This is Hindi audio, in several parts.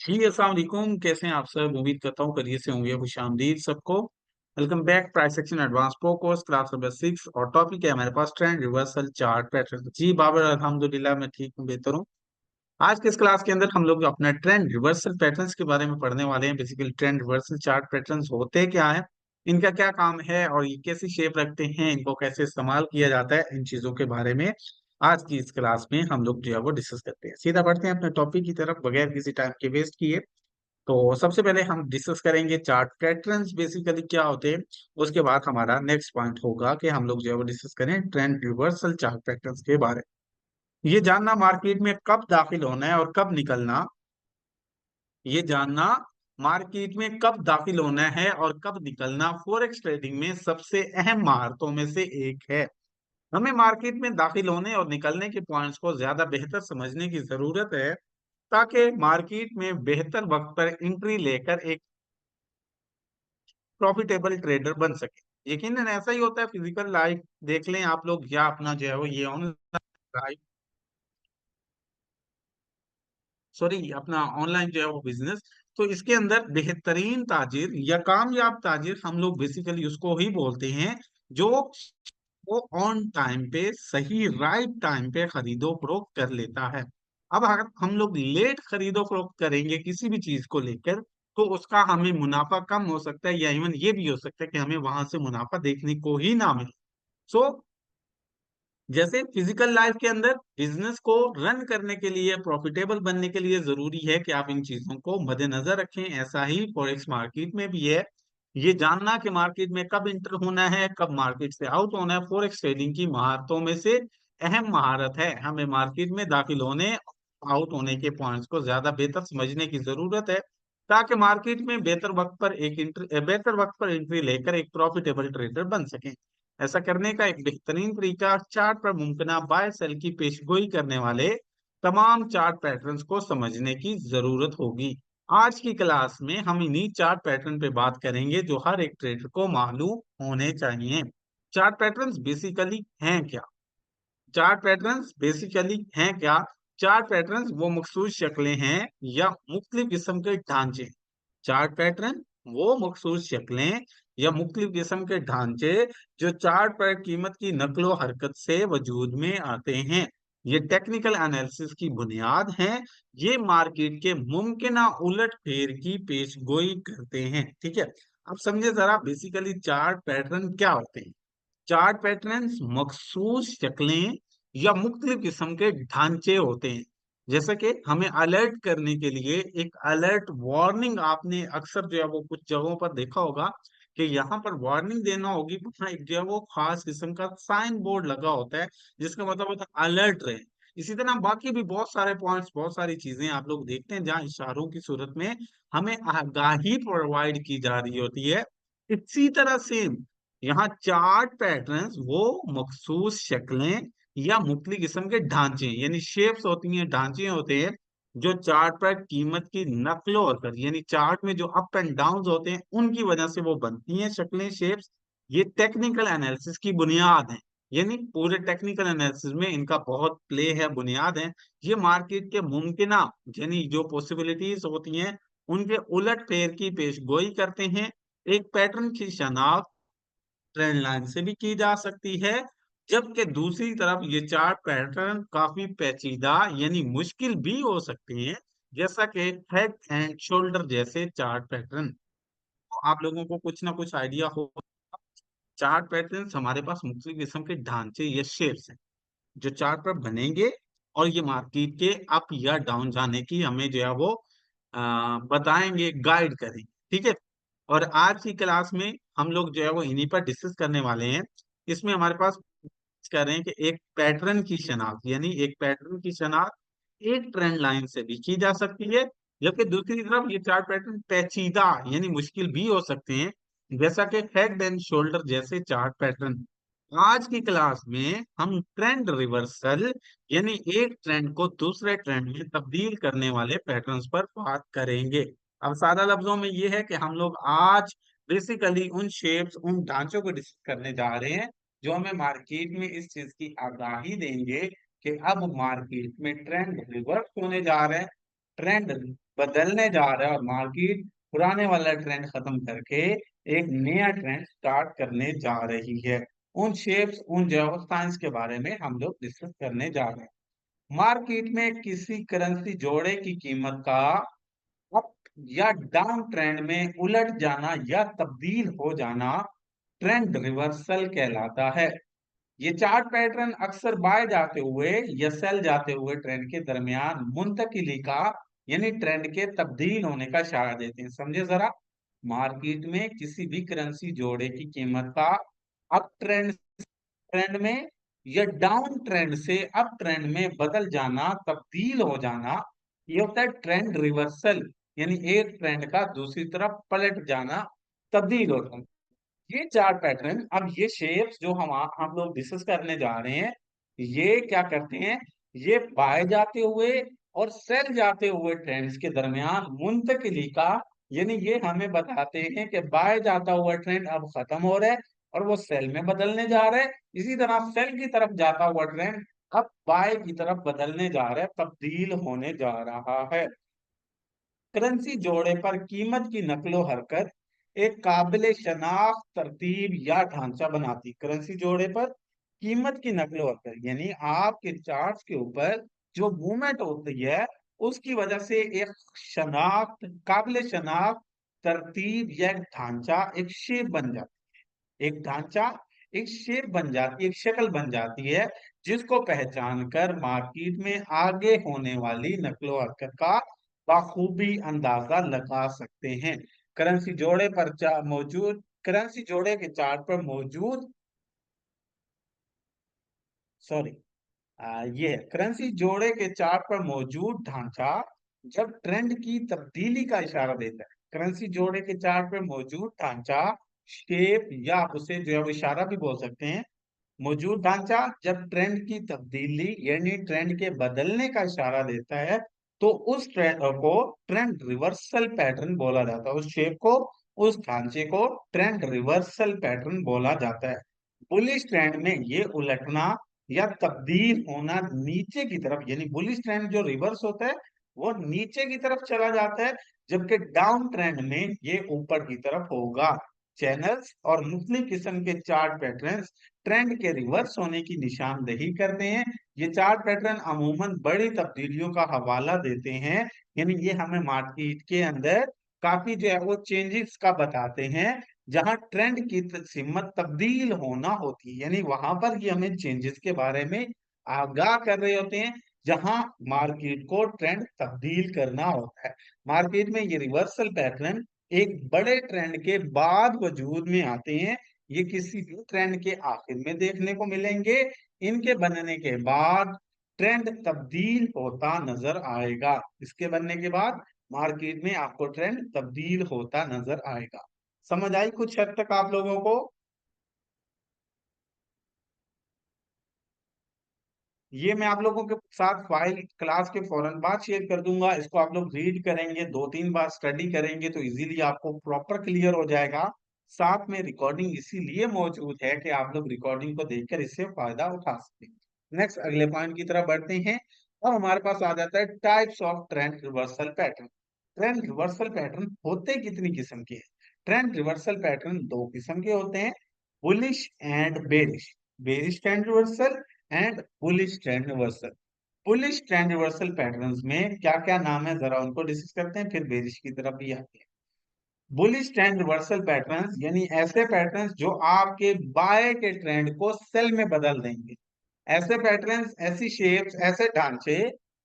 जी, अस्सलाम वालेकुम। कैसे हैं आप सब? उम्मीद करता हूँ खैरियत से होंगे। खुशामदीद सबको। Welcome back price section advance pro course class number 6 और टॉपिक है हमारे पास ट्रेंड रिवर्सल चार्ट पैटर्न। जी बाबर, अल्हम्दुलिल्लाह मैं ठीक हूँ, बेहतर हूँ। आज के इस क्लास के अंदर हम लोग अपना ट्रेंड रिवर्सल पैटर्न्स के बारे में पढ़ने वाले हैं। Basically trend reversal chart patterns होते क्या है, इनका क्या काम है और ये कैसी शेप रखते हैं, इनको कैसे इस्तेमाल किया जाता है, इन चीजों के बारे में आज की इस क्लास में हम लोग जो है वो डिस्कस करते हैं। सीधा बढ़ते हैं अपने टॉपिक की तरफ बगैर किसी टाइम के वेस्ट किए। तो सबसे पहले हम डिस्कस करेंगे चार्ट पैटर्न्स बेसिकली क्या होते हैं। उसके बाद हमारा नेक्स्ट पॉइंट होगा कि हम लोग जो है वो डिस्कस करें ट्रेंड रिवर्सल चार्ट पैटर्न्स के बारे में। ये जानना मार्केट में कब दाखिल होना है और कब निकलना, ये जानना मार्केट में कब दाखिल होना है और कब निकलना फॉरेक्स ट्रेडिंग में सबसे अहम महारतों में से एक है। हमें मार्केट में दाखिल होने और निकलने के पॉइंट्स को ज्यादा बेहतर समझने की जरूरत है, ताकि मार्केट में बेहतर वक्त पर एंट्री लेकर एक प्रॉफिटेबल ट्रेडर बन सके। यकीनन ऐसा ही होता है फिजिकल लाइफ देख लें आप लोग, या अपना जो है वो ये ऑनलाइन, सॉरी अपना ऑनलाइन जो है वो बिजनेस। तो इसके अंदर बेहतरीन ताजिर या कामयाब ताजिर हम लोग बेसिकली उसको ही बोलते हैं जो वो ऑन टाइम पे सही राइट टाइम पे खरीदो फरोख्त कर लेता है। अब अगर हम लोग लेट खरीदो फरोख्त करेंगे किसी भी चीज को लेकर, तो उसका हमें मुनाफा कम हो सकता है या इवन ये भी हो सकता है कि हमें वहां से मुनाफा देखने को ही ना मिले। सो जैसे फिजिकल लाइफ के अंदर बिजनेस को रन करने के लिए, प्रॉफिटेबल बनने के लिए जरूरी है कि आप इन चीजों को मद्देनजर रखें। ऐसा ही फॉरेक्स मार्केट में भी है। ये जानना कि मार्केट में कब इंटर होना है, कब मार्केट से आउट होना है, फॉरेक्स ट्रेडिंग की महारतों में से अहम महारत है। हमें मार्केट में दाखिल होने, आउट होने के पॉइंट्स को ज्यादा बेहतर समझने की जरूरत है, ताकि मार्केट में बेहतर वक्त पर एंट्री लेकर एक प्रॉफिटेबल ट्रेडर बन सके। ऐसा करने का एक बेहतरीन तरीका चार्ट पर मुमकिन बाय सेल की पेशगोई करने वाले तमाम चार्ट पैटर्न्स को समझने की जरूरत होगी। आज की क्लास में हम इन्हीं चार्ट पैटर्न पे बात करेंगे जो हर एक ट्रेडर को मालूम होने चाहिए। चार्ट पैटर्न्स बेसिकली हैं क्या? चार्ट पैटर्न्स बेसिकली हैं क्या? चार्ट पैटर्न्स वो मखसूस शक्लें हैं या मुख्तलिफ किस्म के ढांचे। चार्ट पैटर्न वो मखसूस शक्लें या मुख्तलिफ किस्म के ढांचे जो चार्ट पर कीमत की नकलो हरकत से वजूद में आते हैं। ये टेक्निकल एनालिसिस की बुनियाद हैं। ये मार्केट के मुमकिन उलट फेर की पेशगोई करते हैं। ठीक है, अब समझे जरा बेसिकली चार्ट पैटर्न क्या होते हैं। चार्ट पैटर्न्स मखसूस शक्लें या मुख्तलिफ किस्म के ढांचे होते हैं। जैसे कि हमें अलर्ट करने के लिए एक अलर्ट वार्निंग, आपने अक्सर जो है वो कुछ जगहों पर देखा होगा कि यहाँ पर वार्निंग देना होगी, वहाँ एक जो है वो खास किस्म का साइन बोर्ड लगा होता है जिसका मतलब होता है अलर्ट रहे। इसी तरह बाकी भी बहुत सारे पॉइंट्स, बहुत सारी चीजें आप लोग देखते हैं जहाँ इशारों की सूरत में हमें आगाही प्रोवाइड की जा रही होती है। इसी तरह सेम यहाँ चार्ट पैटर्न्स वो मखसूस शक्लें या मुख्तलिफ किस्म के ढांचे यानी शेप्स होती हैं, ढांचे होते हैं जो चार्ट पर कीमत की नकलो हरकत यानी चार्ट में जो अप एंड डाउन होते हैं उनकी वजह से वो बनती हैं शक्लें, शेप्स। ये टेक्निकल एनालिसिस की बुनियाद है, यानी पूरे टेक्निकल एनालिसिस में इनका बहुत प्ले है, बुनियाद है। ये मार्केट के मुमकिना यानी जो पॉसिबिलिटीज होती हैं उनके उलट फेर की पेशगोई करते हैं। एक पैटर्न की शनाख्त ट्रेंड लाइन से भी की जा सकती है, जबकि दूसरी तरफ ये चार्ट पैटर्न काफी पेचीदा यानी मुश्किल भी हो सकते हैं, जैसा कि हेड एंड शोल्डर जैसे चार्ट पैटर्न। तो आप लोगों को कुछ ना कुछ आइडिया हो। चार्ट पैटर्न्स हमारे पास मुख्तलिफ किस्म के ढांचे या शेप्स हैं जो चार्ट पर बनेंगे और ये मार्केट के अप या डाउन जाने की हमें जो है वो बताएंगे, गाइड करेंगे। ठीक है, और आज की क्लास में हम लोग जो है वो इन्हीं पर डिस्कस करने वाले हैं। इसमें हमारे पास कह रहे हैं कि एक पैटर्न की शनाख्त यानी एक पैटर्न की शनाख्त एक ट्रेंड लाइन से भी की जा सकती है, जबकि दूसरी तरफ ये चार पैटर्न पेचीदा यानी मुश्किल भी हो सकते हैं, जैसा कि हेड एंड शोल्डर जैसे चार्ट पैटर्न। आज की क्लास में हम ट्रेंड रिवर्सल यानी एक ट्रेंड को दूसरे ट्रेंड में तब्दील करने वाले पैटर्न्स पर बात करेंगे। अब सादा लफ्जों में ये है कि हम लोग आज बेसिकली उन शेप्स, उन ढांचों को डिस्कस करने जा रहे हैं जो हमें मार्केट में इस चीज की आगाही देंगे कि अब मार्केट में ट्रेंड रिवर्स होने जा रहा है ट्रेंड बदलने जा रहा है और मार्केट पुराने वाला ट्रेंड खत्म करके एक नया ट्रेंड स्टार्ट करने जा रही है। उन शेप्स, उन व्यवस्थाएं के बारे में हम लोग डिस्कस करने जा रहे हैं। मार्केट में किसी करेंसी जोड़े की कीमत का अप या डाउन ट्रेंड में उलट जाना या तब्दील हो जाना ट्रेंड रिवर्सल कहलाता है। ये चार्ट पैटर्न अक्सर बाय जाते हुए या सेल जाते हुए ट्रेंड के दरमियान मुंतकिली का, यानी ट्रेंड के तब्दील होने का इशारा देते हैं। समझे जरा, मार्केट में किसी भी करेंसी जोड़े की कीमत का अप ट्रेंड ट्रेंड में या डाउन ट्रेंड से अप ट्रेंड में बदल जाना, तब्दील हो जाना, ये होता है ट्रेंड रिवर्सल। यानी एक ट्रेंड का दूसरी तरफ पलट जाना, तब्दील हो जाना। ये चार पैटर्न, अब ये शेप्स जो हम लोग डिस्कस करने जा रहे हैं, ये क्या करते हैं, ये बाय जाते हुए और सेल जाते हुए ट्रेंड्स के दरमियान मुंतकिली का, यानी ये हमें बताते हैं कि बाय जाता हुआ ट्रेंड अब खत्म हो रहा है और वो सेल में बदलने जा रहा है। इसी तरह सेल की तरफ जाता हुआ ट्रेंड अब बाय की तरफ बदलने जा रहा है, तब्दील होने जा रहा है। करेंसी जोड़े पर कीमत की नकलो हरकत एक काबिल शनाख्त तरतीब या ढांचा बनाती। करेंसी जोड़े पर कीमत की नकलो हरकत यानी आपके चार्ट्स के ऊपर जो मूवमेंट होती है, उसकी वजह से एक शनाख्त, काबिल शनाख्त तरतीब या एक ढांचा, एक शेप बन जाती है। एक ढांचा, एक शेप बन जाती है, एक शक्ल बन जाती है, जिसको पहचान कर मार्केट में आगे होने वाली नकलो हरकत का बाखूबी अंदाजा लगा सकते हैं। करेंसी जोड़े पर मौजूद, करेंसी जोड़े के चार्ट पर मौजूद, सॉरी, ये है करेंसी जोड़े के चार्ट पर मौजूद ढांचा जब ट्रेंड की तब्दीली का इशारा देता है। करेंसी जोड़े के चार्ट पर मौजूद ढांचा, शेप, या आप उसे जो है वो इशारा भी बोल सकते हैं, मौजूद ढांचा जब ट्रेंड की तब्दीली यानी ट्रेंड के बदलने का इशारा देता है, तो उस ट्रेंड को ट्रेंड रिवर्सल पैटर्न बोला जाता है। उस शेप को, उस ढांचे को ट्रेंड रिवर्सल पैटर्न बोला जाता है। बुलिश ट्रेंड में ये उलटना या तब्दील होना नीचे की तरफ, यानी बुलिश ट्रेंड जो रिवर्स होता है वो नीचे की तरफ चला जाता है, जबकि डाउन ट्रेंड में ये ऊपर की तरफ होगा। चैनल्स और मुख्तलिफ किस्म के चार्ट पैटर्न्स ट्रेंड के रिवर्स होने की निशानदेही करते हैं। ये चार्ट पैटर्न अमूमन बड़ी तब्दीलियों का हवाला देते हैं, यानी ये हमें मार्केट के अंदर काफी जो है वो चेंजेस का बताते हैं, जहां ट्रेंड की सिमत तब्दील होना होती है, यानी वहां पर ही हमें चेंजेस के बारे में आगाह कर रहे होते हैं, जहां मार्केट को ट्रेंड तब्दील करना होता है। मार्केट में ये रिवर्सल पैटर्न एक बड़े ट्रेंड के बाद वजूद में आते हैं। ये किसी भी ट्रेंड के आखिर में देखने को मिलेंगे। इनके बनने के बाद ट्रेंड तब्दील होता नजर आएगा। इसके बनने के बाद मार्केट में आपको ट्रेंड तब्दील होता नजर आएगा। समझ आई कुछ हद तक आप लोगों को? ये मैं आप लोगों के साथ फाइल क्लास के फौरन बाद शेयर कर दूंगा। इसको आप लोग रीड करेंगे, दो तीन बार स्टडी करेंगे तो इजीली आपको प्रॉपर क्लियर हो जाएगा। साथ में रिकॉर्डिंग इसीलिए मौजूद है कि आप लोग रिकॉर्डिंग को देखकर इससे फायदा उठा सकें। नेक्स्ट अगले पॉइंट की तरफ बढ़ते हैं। अब हमारे पास आ जाता है types of trend reversal pattern. Trend reversal pattern होते कितनी किस्म के हैं? ट्रेंड रिवर्सल पैटर्न दो किस्म के होते हैं, bullish and bearish. Bearish trend reversal and bullish trend reversal. Bullish trend reversal patterns में क्या क्या नाम है, जरा उनको डिस्कस करते हैं, फिर बेरिश की तरफ भी आते हैं। बुलिश ट्रेंड रिवर्सल पैटर्न्स यानी ऐसे पैटर्न्स जो आपके बाय के ट्रेंड को सेल में बदल देंगे। ऐसे पैटर्न्स, ऐसी शेप्स, ऐसे ढांचे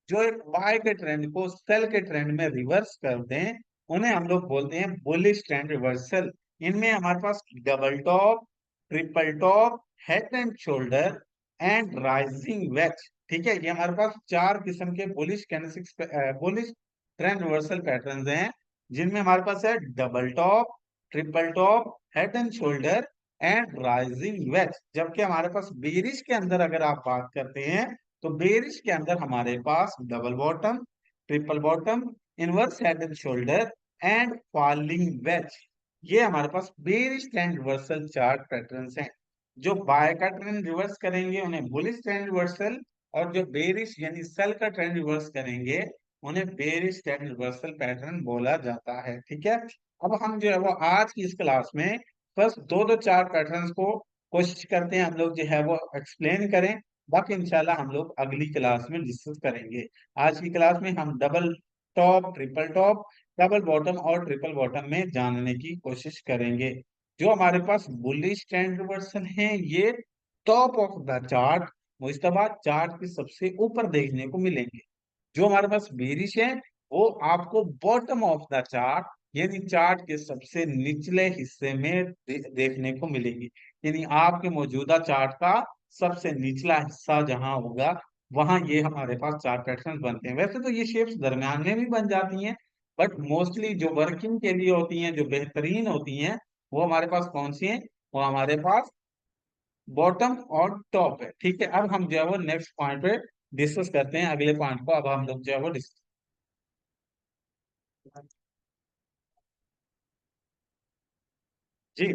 जो एक बाय के ट्रेंड को सेल के ट्रेंड में रिवर्स कर दें, उन्हें हम लोग बोलते हैं बुलिश ट्रेंड रिवर्सल। इनमें हमारे पास double top, triple top, head and shoulder and rising wedge, ठीक है, ये हमारे पास चार किस्म के bullish candlesticks, bullish trend reversal patterns हैं, जिनमें हमारे पास है double top, triple top, head and shoulder and rising wedge. जबकि हमारे पास बेरिश के अंदर अगर आप बात करते हैं, तो बेरिश के अंदर हमारे पास double bottom, triple bottom, inverse head and shoulder and falling wedge, ये हमारे पास bearish trend reversal chart patterns हैं। जो बाय का ट्रेंड रिवर्स करेंगे उन्हें बुलिश ट्रेंड रिवर्सल, और जो बेरिश यानी सेल का ट्रेंड रिवर्स करेंगे उन्हें बेरिश एंड रिवर्सल पैटर्न बोला जाता है। ठीक है, अब हम जो है वो आज की इस क्लास में बस दो दो चार पैटर्न्स को कोशिश करते हैं हम लोग जो है वो एक्सप्लेन करें। बाकी इंशाल्लाह हम लोग अगली क्लास में डिस्कस करेंगे। आज की क्लास में हम double top, triple top, double bottom और ट्रिपल बॉटम में जानने की कोशिश करेंगे। जो हमारे पास बुलिश ट्रेंड रिवर्सल है, ये top of the chart, Mushtaba chart के सबसे ऊपर देखने को मिलेंगे। जो हमारे पास बेरिश है, वो आपको बॉटम ऑफ द चार्ट यानी चार्ट के सबसे निचले हिस्से में देखने को मिलेगी। यानी आपके मौजूदा चार्ट का सबसे निचला हिस्सा जहां होगा, वहां ये हमारे पास चार पैटर्न बनते हैं। वैसे तो ये शेप्स दरमियान में भी बन जाती हैं, बट मोस्टली जो वर्किंग के लिए होती हैं, जो बेहतरीन होती हैं, वो हमारे पास कौन सी हैं? वो हमारे पास बॉटम और टॉप है। ठीक है, अब हम जो है वो नेक्स्ट पॉइंट पे डिस्कस करते हैं। अगले पॉइंट को अब हम लोग जो है वो डिस्कस। जी,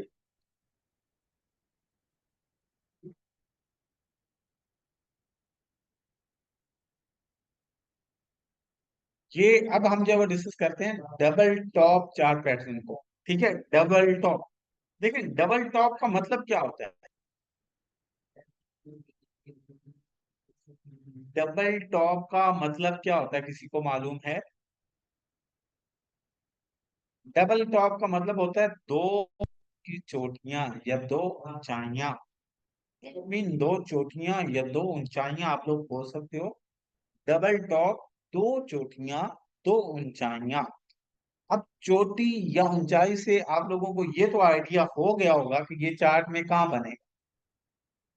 ये अब हम जो है वो डिस्कस करते हैं डबल टॉप चार पैटर्न को। ठीक है, डबल टॉप। देखिए, डबल टॉप का मतलब क्या होता है? डबल टॉप का मतलब क्या होता है, किसी को मालूम है? डबल टॉप का मतलब होता है दो की चोटियां या दो ऊंचाइयां। मीन दो चोटियां या दो ऊंचाइयां आप लोग बोल सकते हो। डबल टॉप, दो चोटियां, दो ऊंचाइयां। अब चोटी या ऊंचाई से आप लोगों को ये तो आइडिया हो गया होगा कि ये चार्ट में कहाँ बने।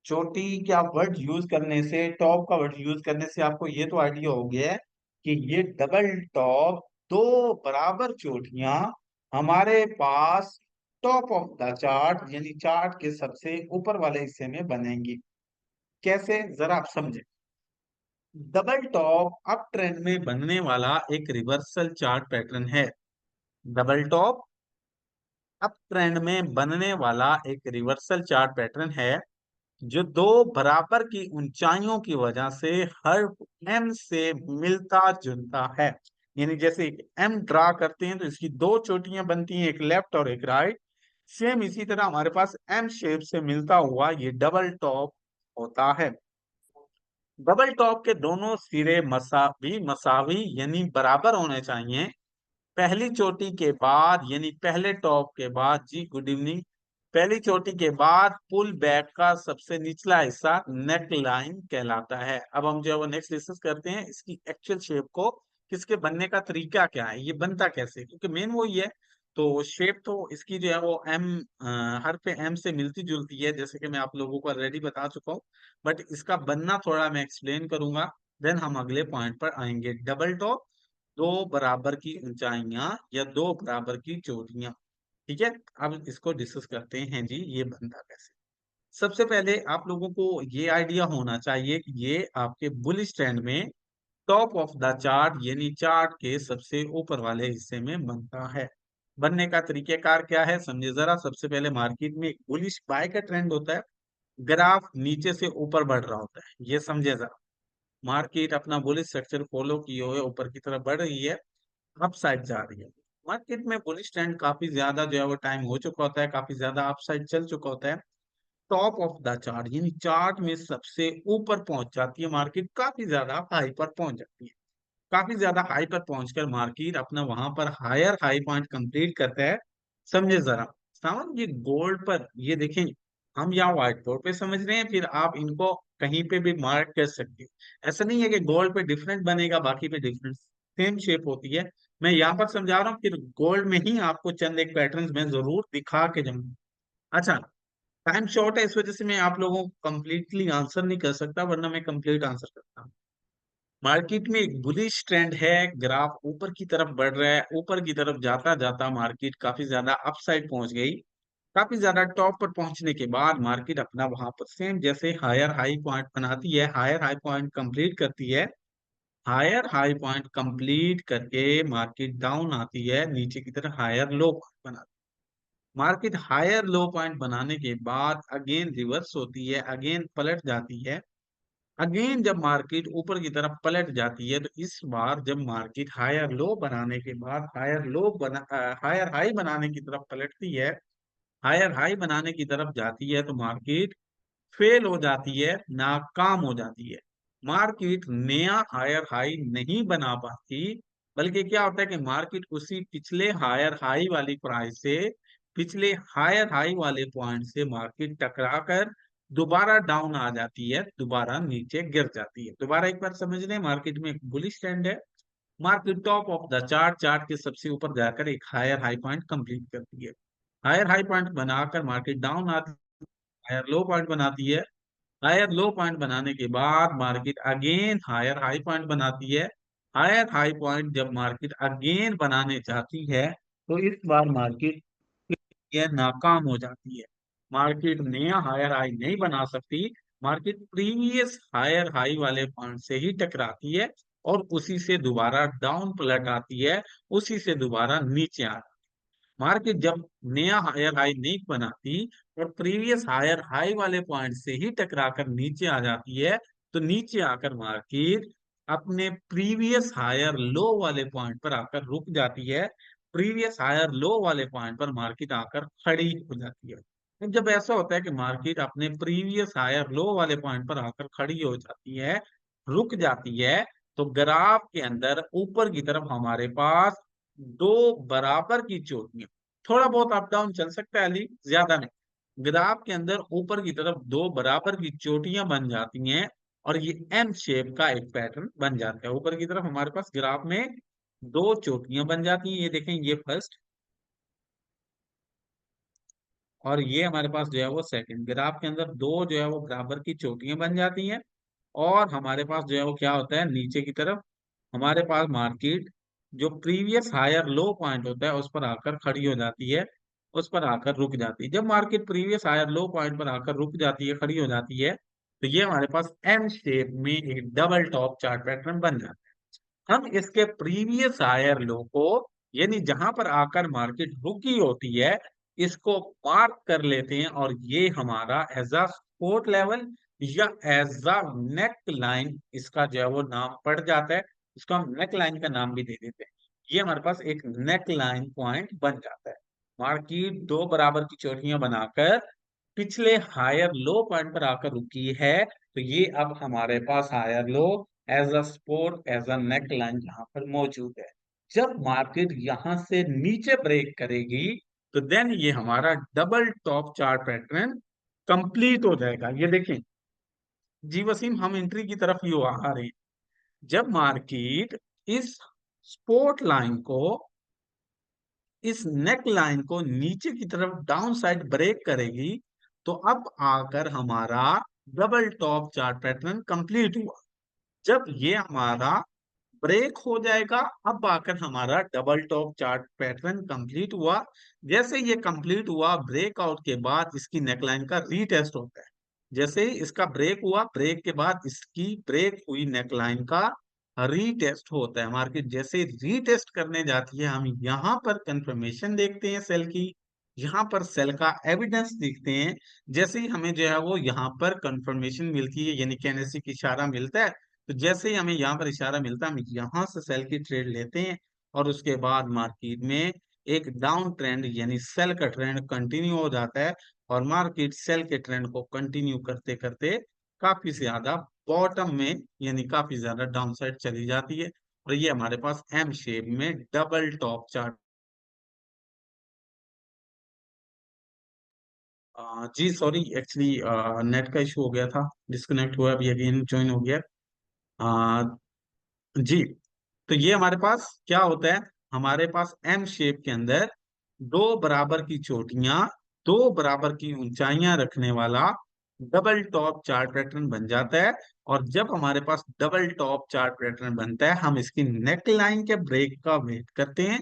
चोटी क्या वर्ड यूज करने से, टॉप का वर्ड यूज करने से आपको ये तो आइडिया हो गया है कि ये डबल टॉप, दो बराबर चोटियां हमारे पास टॉप ऑफ द चार्ट यानी चार्ट के सबसे ऊपर वाले हिस्से में बनेंगी। कैसे, जरा आप समझे। डबल टॉप अप ट्रेंड में बनने वाला एक रिवर्सल चार्ट पैटर्न है। डबल टॉप अप ट्रेंड में बनने वाला एक रिवर्सल चार्ट पैटर्न है, जो दो बराबर की ऊंचाइयों की वजह से हर एम से मिलता जुलता है। यानी जैसे एम ड्रा करते हैं तो इसकी दो चोटियां बनती हैं, एक लेफ्ट और एक राइट। सेम इसी तरह हमारे पास एम शेप से मिलता हुआ ये डबल टॉप होता है। डबल टॉप के दोनों सिरे मसावी यानी बराबर होने चाहिए। पहली चोटी के बाद यानी पहले टॉप के बाद, जी गुड इवनिंग, पहली चोटी के बाद पुल बैक का सबसे निचला हिस्सा नेक लाइन कहलाता है। अब हम जो है वो नेक्स्ट डिस्कस करते हैं इसकी एक्चुअल शेप को, किसके बनने का तरीका क्या है, ये बनता कैसे, क्योंकि मेन वो ही है। तो शेप तो इसकी जो है वो एम, हर पे एम से मिलती जुलती है, जैसे कि मैं आप लोगों को ऑलरेडी बता चुका हूँ। बट इसका बनना थोड़ा मैं एक्सप्लेन करूंगा, देन हम अगले पॉइंट पर आएंगे। डबल टॉप, दो बराबर की ऊंचाइयां या दो बराबर की चोटियां। ठीक है, अब इसको डिस्कस करते हैं जी, ये बनता कैसे। सबसे पहले आप लोगों को ये आइडिया होना चाहिए कि ये आपके बुलिश ट्रेंड में टॉप ऑफ द चार्ट यानी चार्ट के सबसे ऊपर वाले हिस्से में बनता है। बनने का तरीकेकार क्या है, समझे जरा। सबसे पहले मार्केट में एक बुलिश बाय का ट्रेंड होता है, ग्राफ नीचे से ऊपर बढ़ रहा होता है, ये समझे जरा। मार्केट अपना बुलिश स्ट्रक्चर फॉलो किए हुए ऊपर की तरफ बढ़ रही है, अप साइड जा रही है। मार्केट में बुलिश ट्रेंड काफी ज्यादा जो है वो टाइम हो चुका होता है, काफी ज्यादा अप साइड चल चुका होता है। टॉप ऑफ द चार्ट यानी चार्ट में सबसे ऊपर पहुंच जाती है मार्केट, काफी ज्यादा हाई पर पहुंच जाती है। काफी ज्यादा हाई पर पहुंचकर मार्केट अपना वहां पर हायर हाई पॉइंट कंप्लीट करता है। समझे जरा। सावन ये गोल्ड पर, ये देखें, हम यहाँ व्हाइट बोर्ड पे समझ रहे हैं, फिर आप इनको कहीं पे भी मार्क कर सकते हो। ऐसा नहीं है कि गोल्ड पे डिफरेंट बनेगा बाकी पे डिफरेंट, सेम शेप होती है। मैं यहाँ पर समझा रहा हूँ, फिर गोल्ड में ही आपको चंद एक पैटर्न में जरूर दिखा के जाऊंगा। अच्छा, टाइम शॉर्ट है इस वजह से मैं आप लोगों को कंप्लीटली आंसर नहीं कर सकता, वरना मैं कंप्लीट आंसर करता हूँ। मार्केट में एक बुलिश ट्रेंड है, ग्राफ ऊपर की तरफ बढ़ रहा है, ऊपर की तरफ जाता जाता मार्केट काफी ज्यादा अपसाइड पहुंच गई। काफी ज्यादा टॉप पर पहुंचने के बाद मार्केट अपना वहां पर सेम जैसे हायर हाई पॉइंट बनाती है, हायर हाई पॉइंट कंप्लीट करती है। हायर हाई पॉइंट कंप्लीट करके मार्केट डाउन आती है, नीचे की तरफ हायर लो पॉइंट बनाती है। मार्केट हायर लो पॉइंट बनाने के बाद अगेन रिवर्स होती है, अगेन पलट जाती है। अगेन जब मार्केट ऊपर की तरफ पलट जाती है, तो इस बार जब मार्केट हायर लो बनाने के बाद हायर हाई बनाने की तरफ पलटती है, हायर हाई बनाने की तरफ जाती है, तो मार्केट फेल हो जाती है, नाकाम हो जाती है। मार्केट नया हायर हाई नहीं बना पाती, बल्कि क्या होता है कि मार्केट उसी पिछले हायर हाई वाली प्राइस से, पिछले हायर हाई वाले पॉइंट से मार्केट टकरा कर दोबारा डाउन आ जाती है, दोबारा नीचे गिर जाती है। दोबारा एक बार समझ लें, मार्केट में एक बुलिश ट्रेंड है, market top of the chart, chart के सबसे ऊपर जाकर एक हायर हाई पॉइंट कंप्लीट करती है, हायर हाई पॉइंट बनाकर मार्केट डाउन आती है, हायर लो पॉइंट बनाती है, हायर लो पॉइंट बनाने के बाद market again higher high point बनाती है, हायर हाई पॉइंट जब मार्केट अगेन बनाने जाती है, तो इस बार मार्केट ये नाकाम हो जाती है। मार्केट नया हायर हाई नहीं बना सकती, मार्केट प्रीवियस हायर हाई वाले पॉइंट से ही टकराती है, और उसी से दोबारा डाउन पलट आती है, उसी से दोबारा नीचे आ, मार्केट जब नया हायर हाई नहीं बनाती और प्रीवियस हायर हाई वाले पॉइंट से ही टकराकर नीचे आ जाती है, तो नीचे आकर मार्केट अपने प्रीवियस हायर लो वाले पॉइंट पर आकर रुक जाती है, प्रीवियस हायर लो वाले पॉइंट पर मार्केट आकर खड़ी हो जाती है। तो जब ऐसा होता है कि मार्केट अपने प्रीवियस हायर लो वाले पॉइंट पर आकर खड़ी हो जाती है, रुक जाती है, तो ग्राफ के अंदर ऊपर की तरफ हमारे पास दो बराबर की चोटियां, थोड़ा बहुत अप डाउन चल सकता है अली, ज्यादा नहीं, ग्राफ के अंदर ऊपर की तरफ दो बराबर की चोटियां बन जाती हैं, और ये एम शेप का एक पैटर्न बन जाता है। ऊपर की तरफ हमारे पास ग्राफ में दो चोटियां बन जाती हैं, ये देखें, ये फर्स्ट, और ये हमारे पास जो है वो सेकंड, ग्राफ के अंदर दो जो है वो बराबर की चोटियां बन जाती हैं, और हमारे पास जो है वो क्या होता है, नीचे की तरफ हमारे पास मार्केट जो प्रीवियस हायर लो पॉइंट होता है उस पर आकर खड़ी हो जाती है, उस पर आकर रुक जाती है। जब market previous higher low point पर आकर रुक जाती है, खड़ी हो जाती है, तो ये हमारे पास एम शेप में एक डबल टॉप चार्ट पैटर्न बन जाता है। हम इसके प्रीवियस हायर लो को, यानी जहां पर आकर मार्केट रुकी होती है, इसको मार्क कर लेते हैं, और ये हमारा एज अ सपोर्ट लेवल या एज अ नेक लाइन इसका जो है वो नाम पड़ जाता है, इसको हम नेक लाइन का नाम भी दे देते हैं। ये हमारे पास एक नेक लाइन पॉइंट बन जाता है। मार्केट दो बराबर की चोटियां बनाकर पिछले हायर लो पॉइंट पर आकर रुकी है, तो ये अब हमारे पास higher low as a support, as a neck line यहाँ पर मौजूद है। जब मार्केट यहां से नीचे ब्रेक करेगी, तो देन ये हमारा double top chart pattern complete हो जाएगा। ये देखें जी वसीम, हम एंट्री की तरफ ही आ रहे हैं। जब मार्केट इस सपोर्ट लाइन को, इस नेक लाइन को नीचे की तरफ डाउन साइड ब्रेक करेगी, तो अब आकर हमारा double top chart pattern complete हुआ। जब ये हमारा ब्रेक हो जाएगा, अब आकर हमारा double top chart pattern complete हुआ। जैसे ये कंप्लीट हुआ, ब्रेकआउट के बाद इसकी नेकलाइन का रीटेस्ट होता है। जैसे ही इसका ब्रेक हुआ, ब्रेक के बाद इसकी ब्रेक हुई नेकलाइन का रीटेस्ट होता है। मार्केट जैसे रीटेस्ट करने जाती है, हम यहाँ पर कंफर्मेशन देखते हैं सेल की, यहाँ पर सेल का एविडेंस देखते हैं। जैसे ही हमें जो है वो यहाँ पर कंफर्मेशन मिलती है, यानी कैंडलस्टिक की इशारा मिलता है, तो जैसे ही हमें यहाँ पर इशारा मिलता है, हम यहाँ से सेल की ट्रेड लेते हैं, और उसके बाद मार्केट में एक डाउन ट्रेंड यानी सेल का ट्रेंड कंटिन्यू हो जाता है, और मार्केट सेल के ट्रेंड को कंटिन्यू करते करते काफी ज्यादा बॉटम में, यानी काफी ज्यादा डाउन साइड चली जाती है, और ये हमारे पास एम शेप में डबल टॉप चार्ट। जी सॉरी, एक्चुअली नेट का इशू हो गया था, डिस्कनेक्ट हुआ, अभी अगेन ज्वाइन हो गया। जी, तो ये हमारे पास क्या होता है, हमारे पास एम शेप के अंदर दो बराबर की चोटियां, दो बराबर की ऊंचाइयां रखने वाला डबल टॉप चार्ट पैटर्न बन जाता है। और जब हमारे पास डबल टॉप चार्ट पैटर्न बनता है, हम इसकी नेक लाइन के ब्रेक का वेट करते हैं।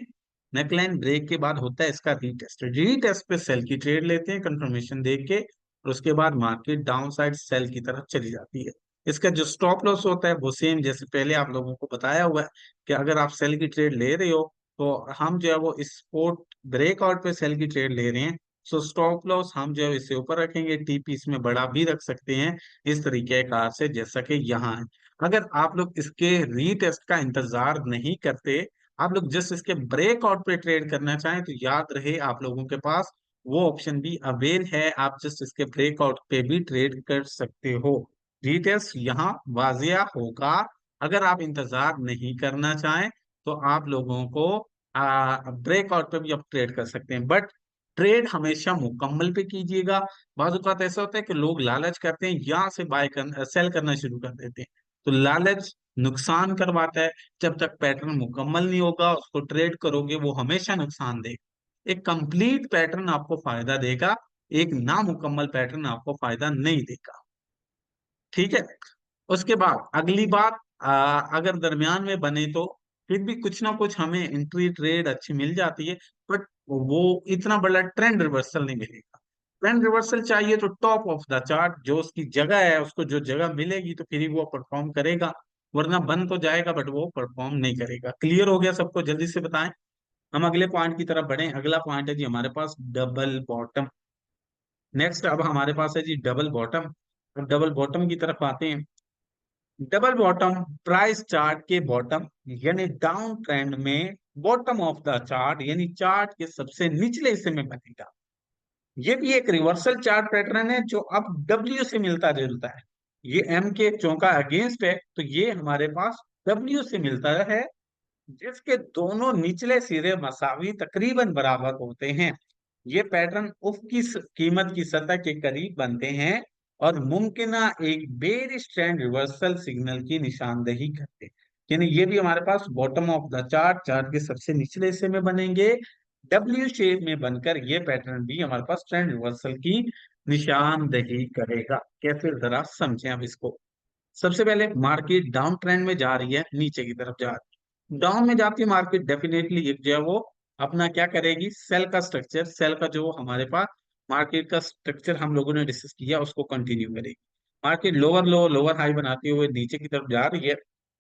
नेक लाइन ब्रेक के बाद होता है इसका रीटेस्ट, रीटेस्ट पे सेल की ट्रेड लेते हैं कंफर्मेशन देख के, और उसके बाद मार्केट डाउन साइड सेल की तरफ चली जाती है। इसका जो स्टॉप लॉस होता है वो सेम जैसे पहले आप लोगों को बताया हुआ है, कि अगर आप सेल की ट्रेड ले रहे हो, तो हम जो है वो इस स्पोर्ट ब्रेकआउट पे सेल की ट्रेड ले रहे हैं, सो स्टॉप लॉस हम जो है इससे ऊपर रखेंगे, टीपी इसमें बड़ा भी रख सकते हैं इस तरीके कार से जैसा कि यहाँ है। अगर आप लोग इसके रीटेस्ट का इंतजार नहीं करते, आप लोग जस्ट इसके ब्रेकआउट पे ट्रेड करना चाहें, तो याद रहे आप लोगों के पास वो ऑप्शन भी अवेल है, आप जस्ट इसके ब्रेकआउट पे भी ट्रेड कर सकते हो। रीटेस्ट यहाँ वाजिया होगा। अगर आप इंतजार नहीं करना चाहें तो आप लोगों को ब्रेकआउट पे भी आप ट्रेड कर सकते हैं, बट ट्रेड हमेशा मुकम्मल पे कीजिएगा। बाज़ औक़ात ऐसा होता है कि लोग लालच करते हैं, यहाँ से बाय कर सेल करना शुरू कर देते हैं, तो लालच नुकसान करवाता है। जब तक पैटर्न मुकम्मल नहीं होगा उसको ट्रेड करोगे, वो हमेशा नुकसान देगा। एक कंप्लीट पैटर्न आपको फायदा देगा, एक नामुकम्मल पैटर्न आपको फायदा नहीं देगा। ठीक है। उसके बाद अगली बात, अगर दरमियान में बने तो फिर भी कुछ ना कुछ हमें एंट्री ट्रेड अच्छी मिल जाती है, बट वो इतना बड़ा ट्रेंड रिवर्सल नहीं मिलेगा। ट्रेंड रिवर्सल चाहिए तो टॉप ऑफ द चार्ट जो उसकी जगह है, उसको जो जगह मिलेगी तो फिर ही वो परफॉर्म करेगा, वरना बन तो जाएगा बट वो परफॉर्म नहीं करेगा। क्लियर हो गया सबको? जल्दी से बताएं। हम अगले पॉइंट की तरफ बढ़े। अगला पॉइंट है जी हमारे पास डबल बॉटम। नेक्स्ट अब हमारे पास है जी डबल बॉटम। अब डबल बॉटम की तरफ आते हैं। डबल बॉटम प्राइस चार्ट के बॉटम यानी डाउन ट्रेंड में बॉटम ऑफ द चार्ट यानी चार्ट के सबसे निचले हिस्से में बनेगा। ये भी एक रिवर्सल चार्ट पैटर्न है जो अब डब्ल्यू से मिलता जुलता है। ये एम के चौका अगेंस्ट है, तो ये हमारे पास डब्ल्यू से मिलता है, जिसके दोनों निचले सिरे मसावी तकरीबन बराबर होते हैं। ये पैटर्न उफ की कीमत की सतह के करीब बनते हैं और मुमकिना एक बेरिश ट्रेंड रिवर्सल सिग्नल की निशानदेही करते हैं। यानी ये भी हमारे पास bottom of the chart, chart के सबसे निचले हिस्से में बनेंगे, डब्ल्यू शेप में बनकर ये पैटर्न भी हमारे पास ट्रेंड रिवर्सल की निशानदेही करेगा। कैसे, जरा समझें अब इसको। सबसे पहले मार्केट डाउन ट्रेंड में जा रही है, नीचे की तरफ जा रही है। डाउन में जाती है मार्केट, डेफिनेटली एक जो है वो अपना क्या करेगी, सेल का स्ट्रक्चर, सेल का जो हमारे पास मार्केट का स्ट्रक्चर हम लोगों ने डिस्कस किया उसको कंटिन्यू करेगी। मार्केट लोअर लो लोअर हाई बनाते हुए नीचे की तरफ जा रही है,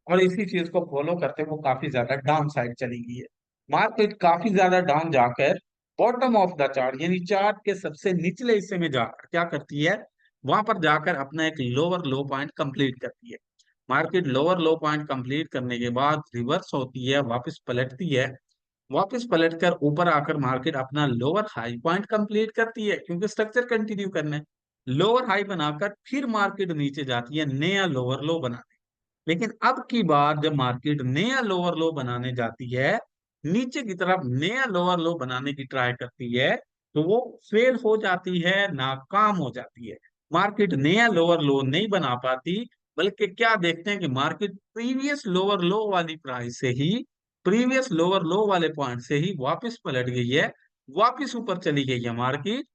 और इसी चीज को फॉलो करते हुए वो काफी ज्यादा डाउन साइड चली गई है। मार्केट काफी ज्यादा डाउन जाकर बॉटम ऑफ द चार्ट यानी चार्ट के सबसे निचले हिस्से में जाकर क्या करती है, वहां पर जाकर अपना एक लोअर लो पॉइंट कंप्लीट करती है। मार्केट लोअर लो पॉइंट कंप्लीट करने के बाद रिवर्स होती है, वापस पलटती है। वापस पलटकर ऊपर आकर मार्केट अपना लोअर हाई पॉइंट कंप्लीट करती है, क्योंकि स्ट्रक्चर कंटिन्यू करना है। लोअर हाई बनाकर फिर मार्केट नीचे जाती है नया लोअर लो बनाने। लेकिन अब की बार जब मार्केट नया लोअर लो बनाने जाती है, नीचे की तरफ नया लोअर लो बनाने की ट्राई करती है, तो वो फेल हो जाती है, नाकाम हो जाती है। मार्केट नया लोअर लो नहीं बना पाती, बल्कि क्या देखते हैं कि मार्केट प्रीवियस लोअर लो वाली प्राइस से ही, प्रीवियस लोअर लो वाले पॉइंट से ही वापस पलट गई है, वापस ऊपर चली गई है मार्केट।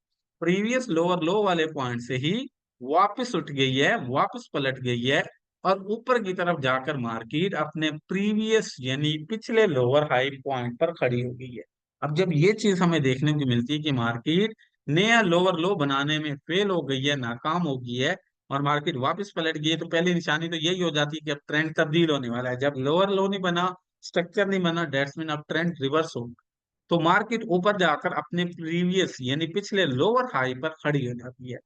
प्रीवियस लोअर लो वाले पॉइंट से ही वापस उठ गई है, वापस पलट गई है, और ऊपर की तरफ जाकर मार्केट अपने प्रीवियस यानी पिछले लोअर हाई पॉइंट पर खड़ी हो गई है। अब जब ये चीज हमें देखने को मिलती है कि मार्केट नया लोअर लो बनाने में फेल हो गई है, नाकाम हो गई है, और मार्केट वापस पलट गई है, तो पहली निशानी तो यही हो जाती है कि अब ट्रेंड तब्दील होने वाला है। जब लोअर लो नहीं बना, स्ट्रक्चर नहीं बना, दैट्स मीन अब ट्रेंड रिवर्स हो, तो मार्केट ऊपर जाकर अपने प्रीवियस यानी पिछले लोअर हाई पर खड़ी हो जाती है।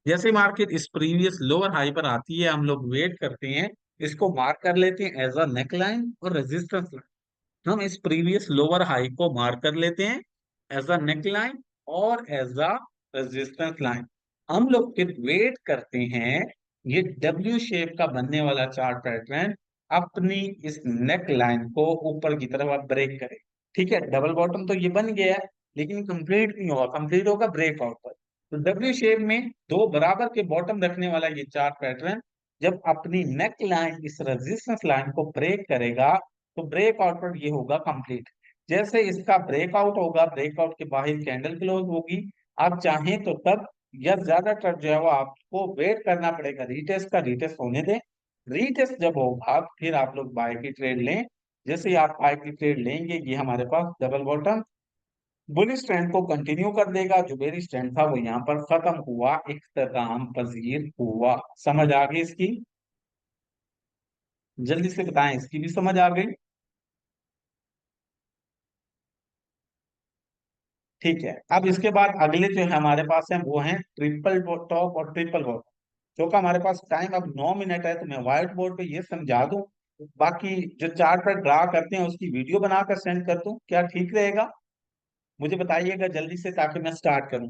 जैसे मार्केट इस प्रीवियस लोअर हाई पर आती है, हम लोग वेट करते हैं, इसको मार्क कर लेते हैं एज अ नेक लाइन और रेजिस्टेंस लाइन। हम इस प्रीवियस लोअर हाई को मार्क कर लेते हैं एज अ नेक लाइन और एज अ रेजिस्टेंस लाइन। हम लोग फिर वेट करते हैं ये डब्ल्यू शेप का बनने वाला चार्ट पैटर्न अपनी इस नेक लाइन को ऊपर की तरफ अब ब्रेक करे। ठीक है, डबल बॉटम तो ये बन गया है, लेकिन कंप्लीट नहीं होगा, कंप्लीट होगा ब्रेकआउट पर। तो डब्ल्यू शेप में दो बराबर के बॉटम रखने वाला ये चार्ट पैटर्न जब अपनी नेक लाइन इस रेजिस्टेंस लाइन को ब्रेक करेगा, तो ब्रेकआउट पर ये होगा कंप्लीट। जैसे इसका ब्रेकआउट होगा, ब्रेकआउट के बाहर कैंडल क्लोज होगी, आप चाहें तो तब या ज्यादातर जो है वो आपको वेट करना पड़ेगा रीटेस्ट का, रीटेस्ट होने दें। रीटेस्ट जब होगा फिर आप लोग बाय की ट्रेड लें। जैसे ही आप बाय की ट्रेड लेंगे, ये हमारे पास डबल बॉटम बुलिश ट्रेंड को कंटिन्यू कर देगा, जो बेरिश ट्रेंड था वो यहाँ पर खत्म हुआ, इख्तिताम पजीर हुआ। समझ आ गई इसकी? जल्दी से बताएं, इसकी भी समझ आ गई? ठीक है, अब इसके बाद अगले जो है हमारे पास है वो है ट्रिपल टॉप और ट्रिपल बॉटम। क्योंकि हमारे पास टाइम अब 9 मिनट है तो मैं व्हाइट बोर्ड पे ये समझा दूं, बाकी जो चार्ट पर ड्रा करते हैं उसकी वीडियो बनाकर सेंड कर दूं, क्या ठीक रहेगा? मुझे बताइएगा जल्दी से ताकि मैं स्टार्ट करूं।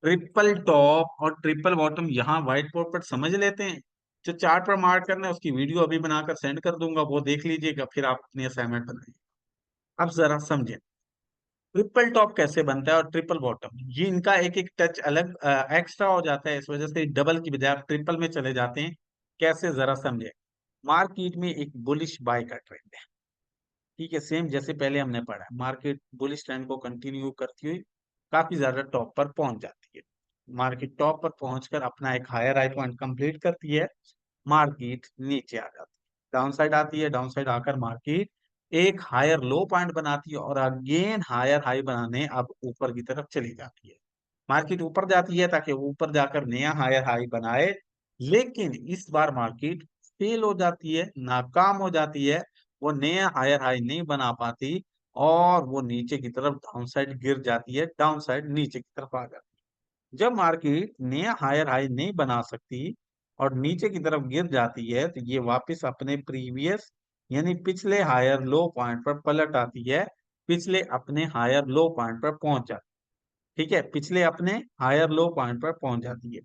ट्रिपल टॉप और ट्रिपल बॉटम यहाँ व्हाइट बोर्ड पर समझ लेते हैं। जो चार्ट पर मार्क करना है उसकी वीडियो अभी बनाकर सेंड कर दूंगा, वो देख लीजिएगा, फिर आप अपनी असाइनमेंट बनाइए। अब जरा समझें ट्रिपल टॉप कैसे बनता है और ट्रिपल बॉटम, ये इनका एक एक टच अलग एक्स्ट्रा हो जाता है, इस वजह से डबल की बजाय आप ट्रिपल में चले जाते हैं। कैसे जरा समझे। मार्केट में एक बुलिश बाय का ट्रेंड है, ठीक है, सेम जैसे पहले हमने पढ़ा, मार्केट बुलिश ट्रेंड को कंटिन्यू करती हुई काफी ज्यादा टॉप पर पहुंच जाती है। मार्केट टॉप पर पहुंचकर अपना एक हायर हाई पॉइंट कंप्लीट करती है, मार्केट नीचे आ जाती है, डाउन साइड आती है, डाउन साइड आकर मार्केट एक हायर लो पॉइंट बनाती है और अगेन हायर हाई बनाने अब ऊपर की तरफ चली जाती है। मार्केट ऊपर जाती है ताकि वो ऊपर जाकर नया हायर हाई बनाए, लेकिन इस बार मार्केट फेल हो जाती है, नाकाम हो जाती है, वो नया हायर हाई नहीं बना पाती और वो नीचे की तरफ डाउन साइड गिर जाती है, डाउन साइड नीचे की तरफ आ जाती है। जब मार्केट नया हायर हाई नहीं बना सकती और नीचे की तरफ गिर जाती है तो ये वापस अपने प्रीवियस यानी पिछले हायर लो पॉइंट पर पलट आती है, पिछले अपने हायर लो पॉइंट पर पहुंच जाती है। ठीक है, पिछले अपने हायर लो पॉइंट पर पहुंच जाती है।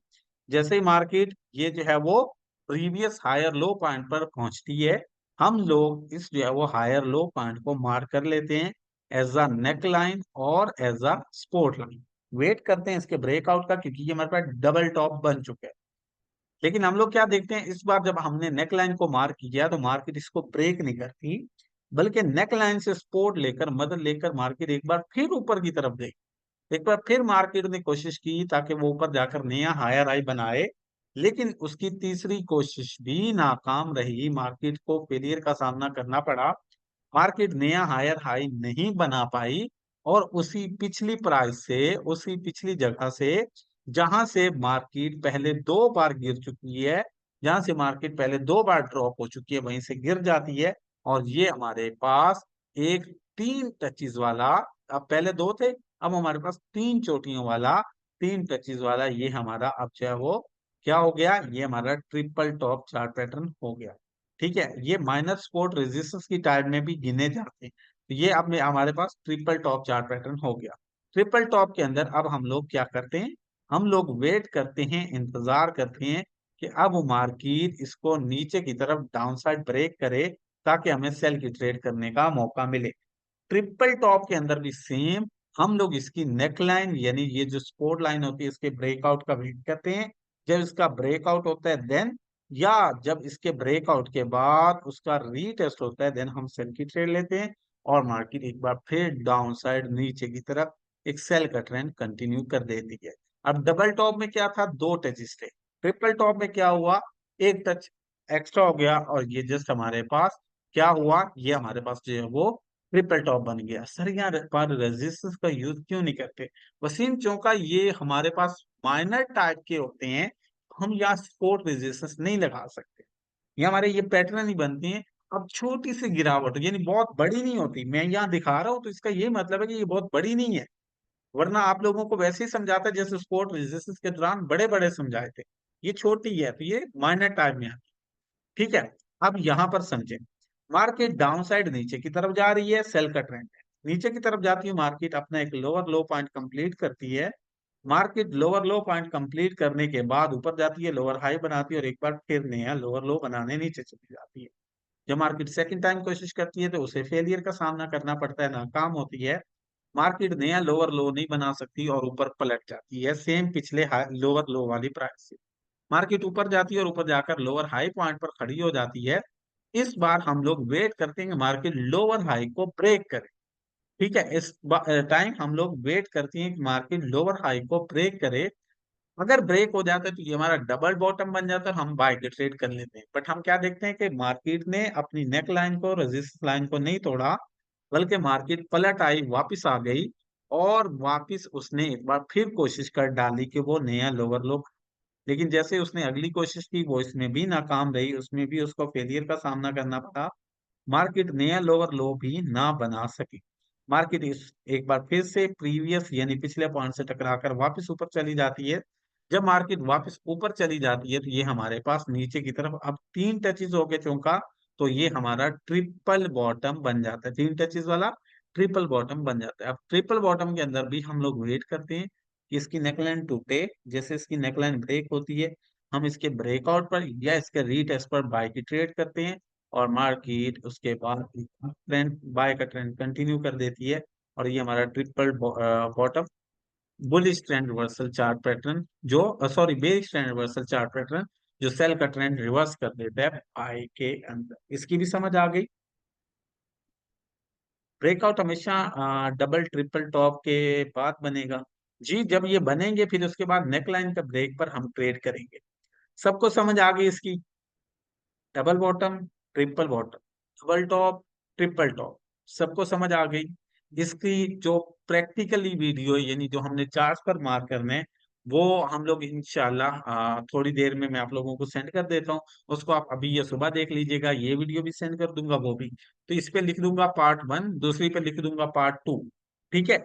जैसे ही मार्केट ये जो है वो प्रीवियस हायर लो पॉइंट पर पहुंचती है, हम लोग इस जो है वो हायर लो पॉइंट को मार्क कर लेते हैं एज अ नेक लाइन और as a support line. Wait करते हैं इसके ब्रेकआउट का, क्योंकि ये हमारे पास डबल टॉप बन चुके हैं। लेकिन हम लोग क्या देखते हैं, इस बार जब हमने नेक लाइन को मार्क किया तो मार्केट इसको ब्रेक नहीं करती, बल्कि नेक लाइन से सपोर्ट लेकर मदद लेकर मार्केट एक बार फिर ऊपर की तरफ गई। एक बार फिर मार्केट ने कोशिश की ताकि वो ऊपर जाकर नया हायर हाई बनाए, लेकिन उसकी तीसरी कोशिश भी नाकाम रही, मार्केट को फेलियर का सामना करना पड़ा। मार्केट नया हायर हाई नहीं बना पाई और उसी पिछली प्राइस से, उसी पिछली जगह से जहां से मार्केट पहले 2 बार गिर चुकी है, जहां से मार्केट पहले 2 बार ड्रॉप हो चुकी है, वहीं से गिर जाती है। और ये हमारे पास एक 3 टचेस वाला, अब पहले 2 थे, अब हमारे पास 3 चोटियों वाला, 3 टचेस वाला ये हमारा अब जो है वो क्या हो गया, ये हमारा ट्रिपल टॉप चार्ट पैटर्न हो गया। ठीक है, ये माइनर सपोर्ट रेजिस्टेंस की टाइप में भी गिने जाते हैं। तो ये अब हमारे पास ट्रिपल टॉप चार्ट पैटर्न हो गया। ट्रिपल टॉप के अंदर अब हम लोग क्या करते हैं, हम लोग वेट करते हैं, इंतजार करते हैं कि अब मार्केट इसको नीचे की तरफ डाउन साइड ब्रेक करे ताकि हमें सेल की ट्रेड करने का मौका मिले। ट्रिपल टॉप के अंदर भी सेम, हम लोग इसकी नेक लाइन यानी ये जो सपोर्ट लाइन होती है इसके ब्रेकआउट का वेट करते हैं। जब इसका ब्रेकआउट होता है देन, या जब इसके ब्रेकआउट के बाद उसका रीटेस्ट होता है देन हम सेल की ट्रेड लेते हैं और मार्केट एक बार फिर डाउन साइड नीचे की तरफ एक सेल का ट्रेंड कंटिन्यू कर देती है। अब डबल टॉप में क्या था, 2 टचेस थे, ट्रिपल टॉप में क्या हुआ, एक टच एक्स्ट्रा हो गया और ये जस्ट हमारे पास क्या हुआ, ये हमारे पास जो है वो ट्रिपल टॉप बन गया। सर यहाँ पर रेजिस्टेंस का यूज क्यों नहीं करते? वसीम, चौका ये हमारे पास माइनर टाइप के होते हैं, हम यहाँ सपोर्ट रेजिस्टेंस नहीं लगा सकते, ये हमारे ये पैटर्न ही बनते हैं। अब छोटी सी गिरावट यानी बहुत बड़ी नहीं होती, मैं यहाँ दिखा रहा हूँ तो इसका ये मतलब है कि ये बहुत बड़ी नहीं है, वरना आप लोगों को वैसे ही समझाता जैसे सपोर्ट रेजिस्टेंस के दौरान बड़े बड़े समझाए थे। ये छोटी है तो ये माइनर टाइप में आती है। ठीक है, अब यहाँ पर समझें, मार्केट डाउन साइड नीचे की तरफ जा रही है, सेल का ट्रेंड है, नीचे की तरफ जाती है मार्केट, अपना एक लोअर लो पॉइंट कंप्लीट करती है। मार्केट लोअर लो पॉइंट कंप्लीट करने के बाद ऊपर जाती है, लोअर हाई बनाती है और एक बार फिर नया लोअर लो बनाने नीचे चली जाती है। जब मार्केट सेकंड टाइम कोशिश करती है तो उसे फेलियर का सामना करना पड़ता है, नाकाम होती है। मार्केट नया लोअर लो नहीं बना सकती और ऊपर पलट जाती है सेम पिछले लोअर लो वाली प्राइस से। मार्केट ऊपर जाती है और ऊपर जाकर लोअर हाई पॉइंट पर खड़ी हो जाती है। इस बार हम लोग वेट करते हैं कि मार्केट लोअर हाई को ब्रेक करे। ठीक है, इस टाइम हम लोग वेट करते हैं कि मार्केट लोअर हाई को ब्रेक करे। अगर ब्रेक हो जाता है तो ये हमारा डबल बॉटम बन जाता है, हम बाय के ट्रेड कर लेते हैं। बट हम क्या देखते हैं कि मार्केट ने अपनी नेक लाइन को, रेजिस्टेंस लाइन को नहीं तोड़ा, बल्कि मार्केट पलट आई, वापस आ गई और वापस उसने एक बार फिर कोशिश कर डाली कि वो नया लोअर लो, लेकिन जैसे उसने अगली कोशिश की वो इसमें भी नाकाम रही, उसमें भी उसको फेलियर का सामना करना पड़ा, मार्केट नया लोअर लो भी ना बना सकी। मार्केट इस एक बार फिर से प्रीवियस यानी पिछले पॉइंट से टकराकर वापस ऊपर चली जाती है। जब मार्केट वापस ऊपर चली जाती है तो ये हमारे पास नीचे की तरफ अब तीन टचेज हो गए चौका, तो ये हमारा ट्रिपल बॉटम बन जाता है। तीन टचेज वाला ट्रिपल बॉटम बन जाता है। अब ट्रिपल बॉटम के अंदर भी हम लोग वेट करते हैं कि इसकी नेकलाइन टूटे। जैसे इसकी नेकलाइन ब्रेक होती है, हम इसके ब्रेकआउट पर या इसके रीटेस्ट पर बाय की ट्रेड करते हैं, और मार्केट उसके बाद ट्रेंड बाय का ट्रेंड कंटिन्यू कर देती है। और ये हमारा triple bottom bullish trend reversal chart pattern जो sorry bearish trend reversal chart pattern जो सेल का ट्रेंड रिवर्स कर देता है बाय के अंदर। इसकी भी समझ आ गई। ब्रेकआउट हमेशा डबल ट्रिपल टॉप के बाद बनेगा। जी, जब ये बनेंगे फिर उसके बाद नेकलाइन का ब्रेक पर हम ट्रेड करेंगे। सबको समझ आ गई इसकी? Double bottom, triple bottom, double top, triple top, सबको समझ आ गई। इसकी जो प्रैक्टिकली वीडियो यानी जो हमने चार्ट पर मार्क करने हैं, वो हम लोग इंशाल्लाह थोड़ी देर में मैं आप लोगों को सेंड कर देता हूँ। उसको आप अभी ये सुबह देख लीजिएगा, ये वीडियो भी सेंड कर दूंगा वो भी। तो इस पे लिख दूंगा पार्ट 1, दूसरी पे लिख दूंगा पार्ट 2। ठीक है,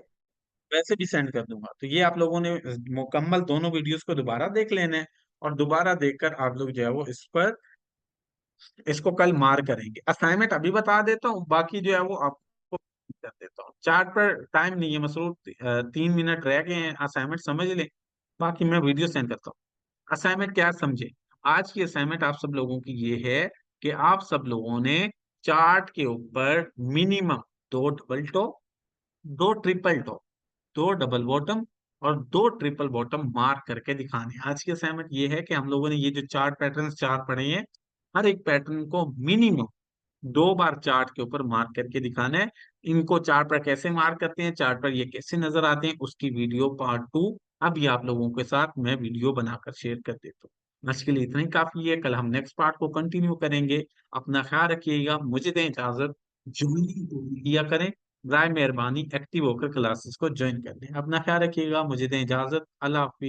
वैसे भी सेंड कर दूंगा। तो ये आप लोगों ने मुकम्मल दोनों वीडियोस को दोबारा देख लेना है, और दोबारा देखकर आप लोग जो है वो इस पर इसको कल मार करेंगे। असाइनमेंट अभी बता देता हूँ, बाकी जो है वो आपको कर देता हूँ। चार्ट पर टाइम नहीं है मसरूफ, 3 मिनट रह गए हैं, असाइनमेंट समझ लें, बाकी मैं वीडियो सेंड करता हूँ। असाइनमेंट क्या समझे? आज की असाइनमेंट आप सब लोगों की ये है कि आप सब लोगों ने चार्ट के ऊपर मिनिमम दो डबल टॉप, दो ट्रिपल टॉप, दो डबल बॉटम और दो ट्रिपल बॉटम मार्क करके दिखाने हैं। आज की असाइनमेंट ये है कि हम लोगों ने ये जो चार्ट पैटर्न चार पढ़े हैं, हर एक पैटर्न को मिनिमम 2 बार चार्ट के ऊपर मार्क करके दिखाना है। इनको चार्ट पर कैसे मार्क करते हैं, चार्ट पर ये कैसे नजर आते हैं, उसकी वीडियो पार्ट 2 अभी आप लोगों के साथ मैं वीडियो बनाकर शेयर कर देता हूँ। आज के लिए इतना ही काफी है, कल हम नेक्स्ट पार्ट को कंटिन्यू करेंगे। अपना ख्याल रखिएगा, मुझे दें इजाजत। ज्वाइन किया करें, बराए मेहरबानी एक्टिव होकर क्लासेस को ज्वाइन कर लें। अपना ख्याल रखिएगा, मुझे दें इजाजत। अल्लाह हाफिज।